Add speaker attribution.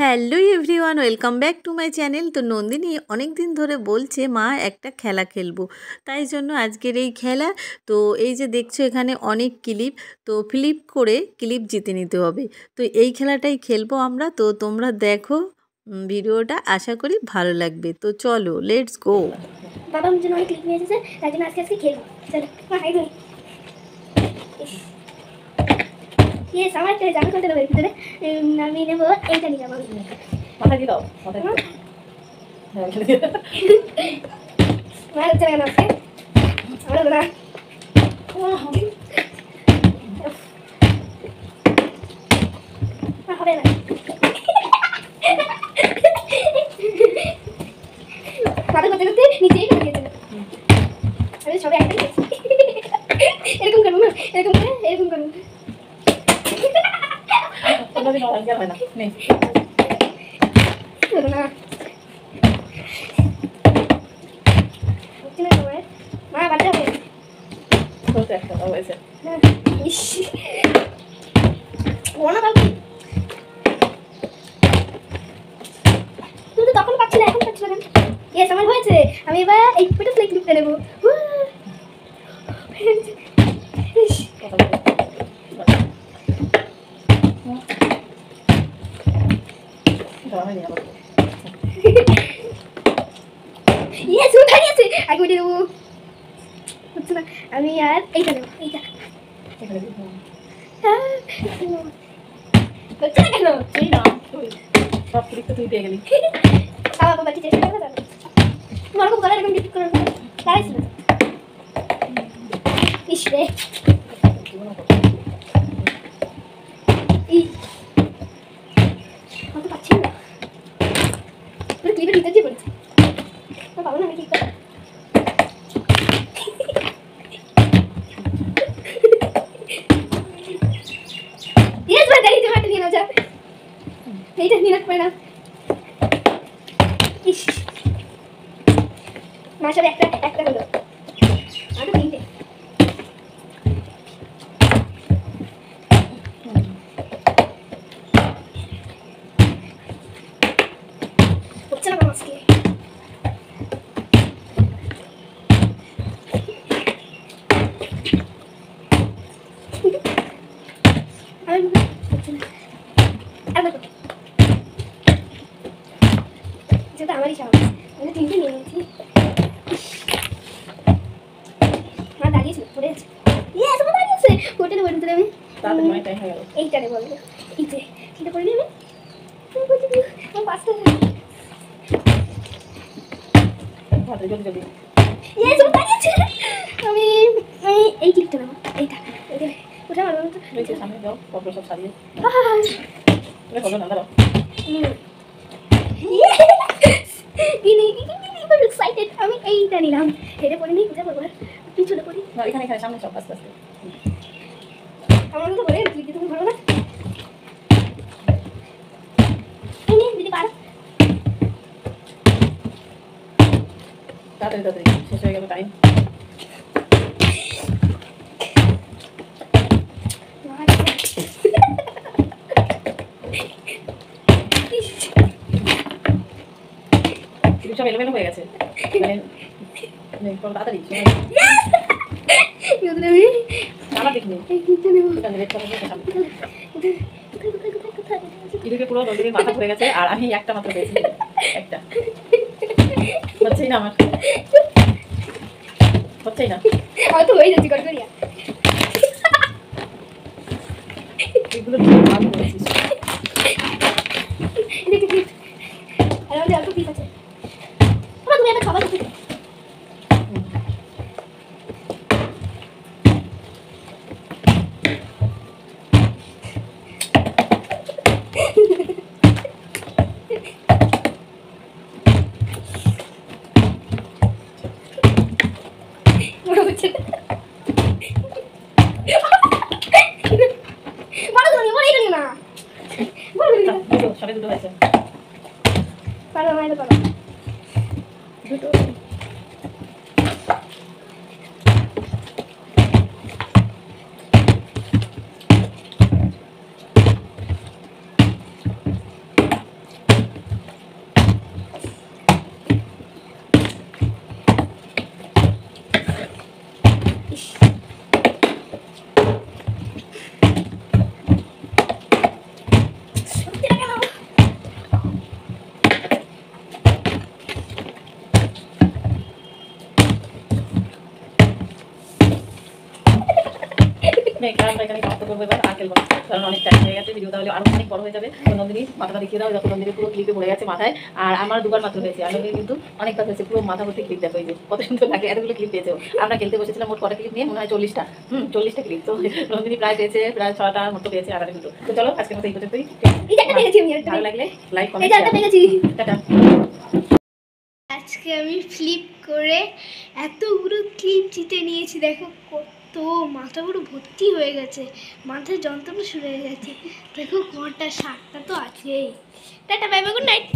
Speaker 1: Hello everyone, welcome back to my channel. তো নন্দিনী অনেক দিন ধরে বলছে মা একটা খেলা খেলবো, তাই জন্য আজকের এই খেলা। তো এই যে দেখছো এখানে অনেক ক্লিপ, তো ফ্লিপ করে ক্লিপ জিতে নিতে হবে। তো এই খেলাটাই খেলবো আমরা। তো তোমরা দেখো ভিডিওটা, আশা করি ভালো লাগবে। তো চলো, লেটস গো।
Speaker 2: বাবা আমার জন্য অনেক ক্লিপ নিয়ে এসেছে, তাই জন্য আজকে খেলবো। চলো মা হাই ধরি। ইয়েস, আমার একটা জামা করতে দেবো এর ভিতরে। আমি নেবো এইটা, নিয়ে যাবো
Speaker 3: মাথায় দিয়ে দাও, মাথায় দিয়ে দাও।
Speaker 2: মা হচ্ছে না কেন আজকে আমার না হবে না। মাথা করতে করতে নিচেই ফেলে দিয়েছিল। আমি সবাই একটা নিয়েছি। এরকম করবো না, এরকম করে এরকম করবো।
Speaker 3: হয় না, নেই
Speaker 2: না হচ্ছে না তোমার মা, বাচ্চা হবে
Speaker 3: বলতে একটা হয়েছে।
Speaker 2: তুই তো তখন পাচ্ছি না, এখন পাচ্ছি না। ইয়েস, আমার হয়েছে। আমি এবার এই পেটে ফ্লেক লিখতে নেবো। ইয়েস, উঠে গেছে। আগে উঠে নেবো। হচ্ছে না, আমি আর এইটা নেবো, এইটা। হচ্ছে না কেন?
Speaker 3: সেই না, সব ক্লিপ তো তুই পেয়ে গেলি।
Speaker 2: বাবা বাকি চেষ্টা করবে জানো। তোমার খুব গলা এরকম ডিপ করে দাঁড়াইছিল। ইস রে, আমি তো পাচ্ছি না। পুরো ক্লিপের ভিতর দিয়ে পড়েছে। পাবো না আমি কি করবো। ইয়েস, ভাই দাঁড়িয়ে তোমারটা নিয়ে নাও, যাও। এইটা নিয়ে রাখবে না। ইস, মার সাথে একটা একটা হলো। আরো তিনটে। হচ্ছে না কোনো আজকে। যেটা আমারই সাহস, আমি তিনটে নিয়ে নিয়েছি। মা দাঁড়িয়েছিল, পড়ে আছে। ইয়েস, আমার দাঁড়িয়েছে। ওটা নেবো, ওটা আমি
Speaker 3: তাড়াতাড়ি অনেক টাইম হয়ে গেল।
Speaker 2: এইটা নেবো। এই যে এটা করে নিয়ে আমি পাঁচটা।
Speaker 3: হাতে জলদি জলদি।
Speaker 2: ইয়েস, আমার দাঁড়িয়েছে। আমি আমি এই ক্লিপটা নেবো, এইটা। ওটা আমার মতো
Speaker 3: রয়েছে সামনে, যাও কত সব সারিয়ে এটা কত না দাঁড়াও।
Speaker 2: এক্সাইটেড। আমি এইটা নিলাম। হেরে পড়ে নিই, কোথায় পড়বো, পিছনে পড়ি।
Speaker 3: না, এখানে এখানে সামনে সব আস্তে আস্তে।
Speaker 2: আমার মতো করে ক্লিপ দিতে ভালো না। এই নে দিদি, পার।
Speaker 3: তাড়াতাড়ি তাড়াতাড়ি, শেষ হয়ে গেল টাইম। সব এলোমেলো হয়ে গেছে, মানে তাড়াতাড়ি আমার দেখিনি। ইদুকে পুরো নদীর মাথা ঘুরে গেছে, আর আমি একটা মাত্র পেয়েছি, একটা। হচ্ছেই না আমার, হচ্ছেই না।
Speaker 2: হয়তো হয়ে যাচ্ছে গড়গড়িয়া।
Speaker 3: এগুলো কি ভালো করেছিস।
Speaker 2: আর আমাদের অল্প পিস আছে। আমার তুমি একটা খাবার দিতে।
Speaker 3: সবে দুটো হয়েছে,
Speaker 2: পারো মায়ের পারো।
Speaker 3: দুটো। খেলাটা এখানে সমাপ্ত করবো এবার, আর খেলবো না, কারণ অনেক টাইম হয়ে গেছে, ভিডিও তাহলে আরো অনেক বড় হয়ে যাবে। তো নন্দিনী মাথাটা দেখিয়ে দাও, যখন নন্দিনী পুরো ক্লিপে পড়ে গেছে মাথায়, আর আমার দুবার মাত্র হয়েছে, আর নন্দিনী কিন্তু অনেকবার হয়েছে, পুরো মাথা ভর্তি ক্লিপ দেখো, এই যে কত সুন্দর লাগে, এতগুলো ক্লিপ পেয়েছে। আমরা খেলতে বসেছিলাম মোট কটা ক্লিপ নিয়ে, মনে হয় 40টা, 40টা ক্লিপ। তো নন্দিনী প্রায় পেয়েছে, প্রায় 6টার মতো পেয়েছে, আর কিন্তু। তো চলো আজকের মতো এই পর্যন্তই।
Speaker 2: এই যে একটা পেয়েছি আমি, একটা
Speaker 3: ভালো লাগলে লাইক
Speaker 2: এই
Speaker 3: কমেন্ট
Speaker 2: যে একটা পেয়েছি।
Speaker 3: টাটা।
Speaker 2: আজকে আমি ফ্লিপ করে এতগুলো ক্লিপ জিতে নিয়েছি, দেখো কত, মাথা পুরো ভর্তি হয়ে গেছে, মাথায় যন্ত্রণা শুরু হয়ে গেছে। দেখো কটা 7টা তো আছেই। Tata, bye bye, good night.